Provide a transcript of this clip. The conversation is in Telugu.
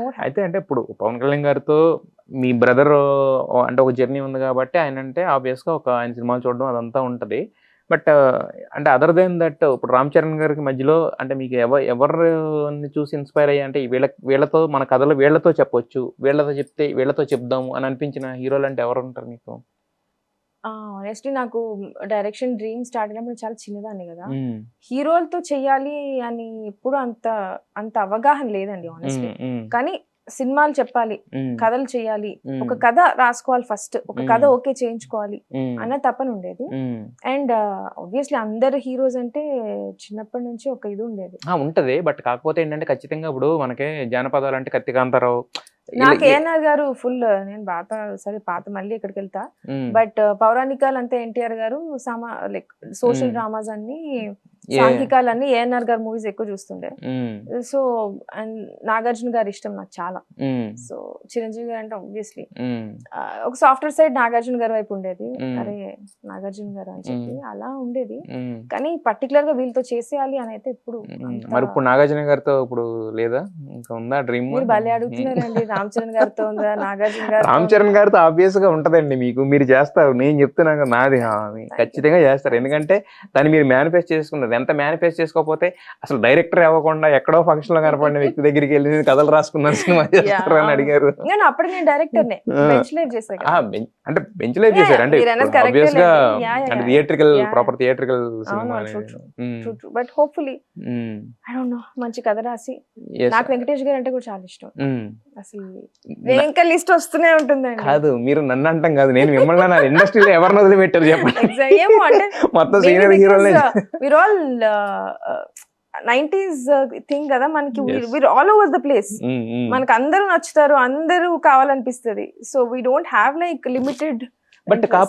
మోర్ అయితే అంటే ఇప్పుడు పవన్ కళ్యాణ్ గారితో మీ బ్రదర్ అంటే ఒక జర్నీ ఉంది కాబట్టి ఆయన అంటే ఆబ్వియస్గా ఒక ఆయన సినిమాలు చూడడం అదంతా ఉంటుంది. బట్ అంటే అదర్ దెన్ దట్ ఇప్పుడు రామ్ చరణ్ గారికి మధ్యలో అంటే మీకు ఎవరిని చూసి ఇన్స్పైర్ అయ్యి అంటే వీళ్ళతో మన కథలు వీళ్ళతో చెప్పొచ్చు, వీళ్ళతో చెప్తే వీళ్ళతో చెప్దాము అని అనిపించిన హీరోలు అంటే ఎవరు ఉంటారు మీకు? ఆనెస్ట్లీ నాకు డైరెక్షన్ డ్రీమ్ స్టార్ట్ అయినప్పుడు చాలా చిన్నదాన్ని కదా, హీరోలతో చెయ్యాలి అని ఎప్పుడు అంత అంత అవగాహన లేదండి ఆనెస్ట్లీ. కానీ సినిమాలు చెప్పాలి, కథలు చేయాలి, ఒక కథ రాసుకోవాలి, ఫస్ట్ ఒక కథ ఓకే చేయించుకోవాలి అన్న తపన ఉండేది. అండ్ ఆబ్వియస్లీ అందరు హీరోస్ అంటే చిన్నప్పటి నుంచి ఒక ఇది ఉండేది ఉంటది. బట్ కాకపోతే ఏంటంటే ఖచ్చితంగా ఇప్పుడు మనకి జానపదాలు అంటే కత్తికాంతారావు, నాకు ఏఎన్ఆర్ గారు ఫుల్, నేను పాత మళ్ళీ ఇక్కడికి వెళ్తా, బట్ పౌరాణికాలు అంతా ఎన్టీఆర్ గారు, లైక్ సోషల్ డ్రామాస్ అన్ని సాంఘికాలన్నీ ఏఎన్ఆర్ గారు మూవీస్ ఎక్కువ చూస్తుండే. సో అండ్ నాగార్జున గారు ఇష్టం నాకు చాలా. సో చిరంజీవి గారు అంటే ఆబ్వియస్లీ ఒక సాఫ్ట్వేర్ సైడ్ నాగార్జున గారి వైపు ఉండేది, అరే నాగార్జున గారు అని చెప్పి అలా ఉండేది. కానీ పర్టికులర్ గా వీళ్ళతో చేసేయాలి అని అయితే ఇప్పుడు మరి ఇప్పుడు నాగార్జున గారితో ఇప్పుడు లేదా, ఇంకా ఉందా డ్రీమ్? మీరు భలే అడుగుతున్నారండి. రామ్ చరణ్ గారితో ఉందా, నాగార్జున గారు? రామ్ చరణ్ గారితో ఆబ్వియస్ గా ఉంటదండి. మీకు మీరు చేస్తారు, నేను చెప్తున్నాను నాది ఖచ్చితంగా చేస్తారు. ఎందుకంటే దాన్ని మీరు మేనిఫెస్ట్ చేసుకున్నారు. ఎంత మేనిఫెస్ట్ చేసుకోకపోతే అసలు డైరెక్టర్ అవ్వకుండా ఎక్కడో ఫంక్షన్ లో కనపడిన వ్యక్తి దగ్గరికి వెళ్ళి కథలు రాసుకున్నారు, సినిమా చేస్తారు అని అడిగారు. అప్పుడు నేను డైరెక్టర్ అంటే బెంచ్ లైఫ్ చేశారు అంటే ఆబ్వియస్ గా అంటే theatrical proper theatrical cinema. But hopefully I don't know మంచి కథ రాసి, నాకు వెంకటేష్ గారు అంటే కూడా చాలా ఇష్టం. అసలు ఇంకా లిస్ట్ వస్తూనే ఉంటుందండి. కాదు మీరు నన్ను అంటాం కాదు, నేను మిమ్మల్ని నా ఇండస్ట్రీలో ఎవరిని వదిలిపెట్టారు చెప్పండి. ఏమో అంటే మొత్తం సీనియర్ హీరోలే. వీర్ ఆల్ 90s థింగ్ కదా మనకి, we're all over the place. మనకు అందరూ నచ్చుతారు, అందరూ కావాలనిపిస్తుంది. So we don't have like limited. But కాకపోతే